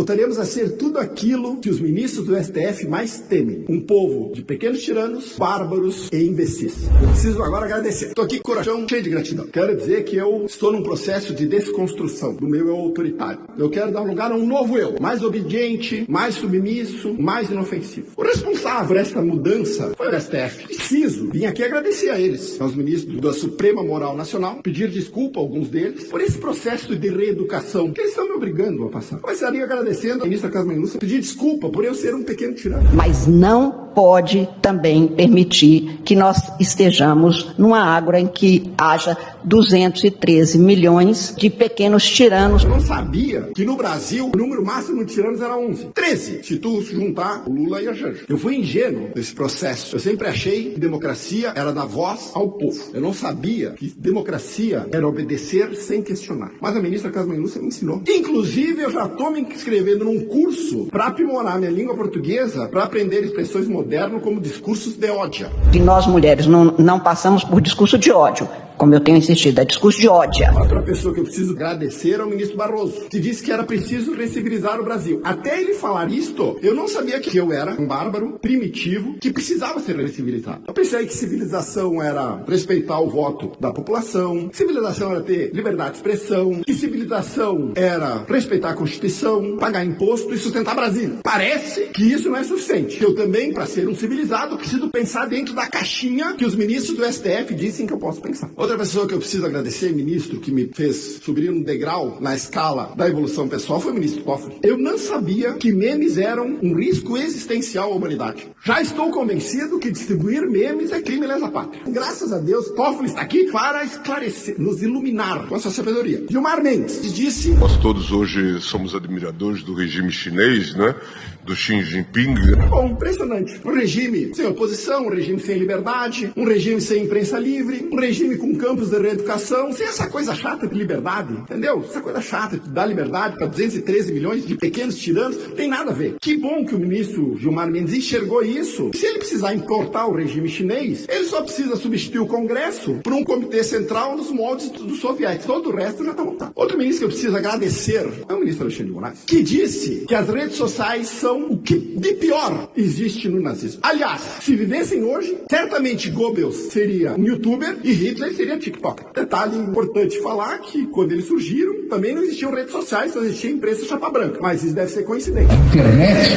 Voltaremos a ser tudo aquilo que os ministros do STF mais temem. Um povo de pequenos tiranos, bárbaros e imbecis. Eu preciso agora agradecer. Estou aqui com o coração cheio de gratidão. Quero dizer que eu estou num processo de desconstrução do meu eu autoritário. Eu quero dar lugar a um novo eu, mais obediente, mais submisso, mais inofensivo. O responsável por esta mudança foi o STF. Preciso vir aqui agradecer a eles, aos ministros da Suprema Moral Nacional, pedir desculpa a alguns deles por esse processo de reeducação que eles estão me obrigando a passar. Começaria agradecendo a ministra Carmen Lúcia, pedir desculpa por eu ser um pequeno tirano. Mas não pode também permitir que nós estejamos numa ágora em que haja 213 milhões de pequenos tiranos. Eu não sabia que no Brasil o número máximo de tiranos era 11. 13, se tu juntar o Lula e a Janja. Eu fui ingênuo nesse processo. Eu sempre achei que democracia era dar voz ao povo. Eu não sabia que democracia era obedecer sem questionar. Mas a ministra Carmen Lúcia me ensinou. Inclusive, eu já estou me inscrevendo num curso para aprimorar minha língua portuguesa, para aprender expressões modernas como discursos de ódio. E nós, mulheres, não passamos por discurso de ódio. Como eu tenho insistido, é discurso de ódio. Outra pessoa que eu preciso agradecer é o ministro Barroso, que disse que era preciso recivilizar o Brasil. Até ele falar isto, eu não sabia que eu era um bárbaro, primitivo, que precisava ser recivilizado. Eu pensei que civilização era respeitar o voto da população, civilização era ter liberdade de expressão, que civilização era respeitar a Constituição, pagar imposto e sustentar Brasília. Parece que isso não é suficiente. Eu também, para ser um civilizado, preciso pensar dentro da caixinha que os ministros do STF dizem que eu posso pensar. Outra pessoa que eu preciso agradecer, ministro, que me fez subir um degrau na escala da evolução pessoal, foi o ministro Toffoli. Eu não sabia que memes eram um risco existencial à humanidade. Já estou convencido que distribuir memes é crime lesa pátria. Graças a Deus, Toffoli está aqui para esclarecer, nos iluminar com a sua sabedoria. Gilmar Mendes disse... Nós todos hoje somos admiradores do regime chinês, né? Do Xi Jinping. Bom, impressionante. Um regime sem oposição, um regime sem liberdade, um regime sem imprensa livre, um regime com campos de reeducação, sem essa coisa chata de liberdade, entendeu? Essa coisa chata de dar liberdade para 213 milhões de pequenos tiranos, tem nada a ver. Que bom que o ministro Gilmar Mendes enxergou isso. Se ele precisar importar o regime chinês, ele só precisa substituir o Congresso por um comitê central nos moldes dos soviéticos. Todo o resto já está montado. Outro ministro que eu preciso agradecer é o ministro Alexandre de Moraes, que disse que as redes sociais são o que de pior existe no nazismo. Aliás, se vivessem hoje, certamente Goebbels seria um youtuber e Hitler seria TikToker. Detalhe importante falar que quando eles surgiram, também não existiam redes sociais, só existia imprensa chapa branca. Mas isso deve ser coincidência. A internet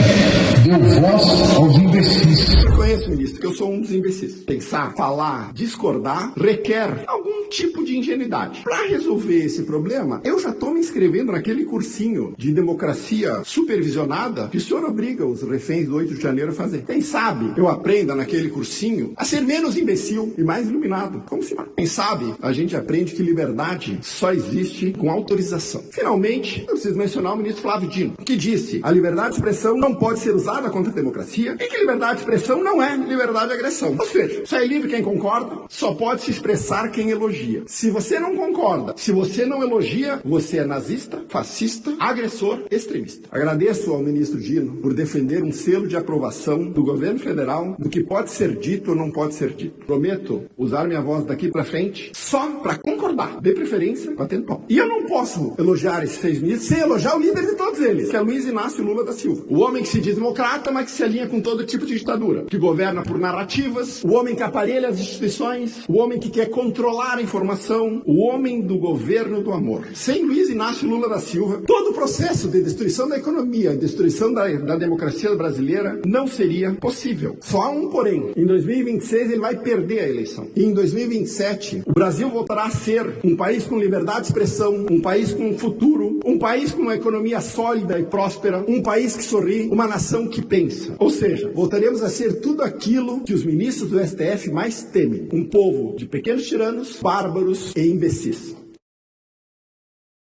deu voz aos imbecis. Eu conheço, ministro, que eu sou um dos imbecis. Pensar, falar, discordar, requer algum tipo de ingenuidade. Para resolver esse problema, eu já estou me inscrevendo naquele cursinho de democracia supervisionada que o senhor obriga os reféns do 8 de janeiro a fazer. Quem sabe eu aprenda naquele cursinho a ser menos imbecil e mais iluminado. Como se não? Quem sabe a gente aprende que liberdade só existe com autorização. Finalmente, eu preciso mencionar o ministro Flávio Dino, que disse: a liberdade de expressão não pode ser usada contra a democracia e que liberdade de expressão não é liberdade de agressão. Ou seja, só é livre quem concorda, só pode se expressar quem elogia. Se você não concorda, se você não elogia, você é nazista, fascista, agressor, extremista. Agradeço ao ministro Dino por defender um selo de aprovação do governo federal do que pode ser dito ou não pode ser dito. Prometo usar minha voz daqui para frente só para concordar, de preferência batendo pau. E eu não posso elogiar esses 6 ministros sem elogiar o líder de todos eles, que é Luiz Inácio Lula da Silva. O homem que se diz democrata, mas que se alinha com todo tipo de ditadura, que governa por narrativas, o homem que aparelha as instituições, o homem que quer controlar a informação, o homem do governo do amor. Sem Luiz Inácio Lula da Silva, todo o processo de destruição da economia, destruição da democracia brasileira não seria possível. Só há um porém. Em 2026 ele vai perder a eleição. E em 2027 o Brasil voltará a ser um país com liberdade de expressão, um país com futuro, um país com uma economia sólida e próspera, um país que sorri, uma nação que pensa. Ou seja, voltaremos a ser tudo aquilo que os ministros do STF mais temem. Um povo de pequenos tiranos, bárbaros e imbecis.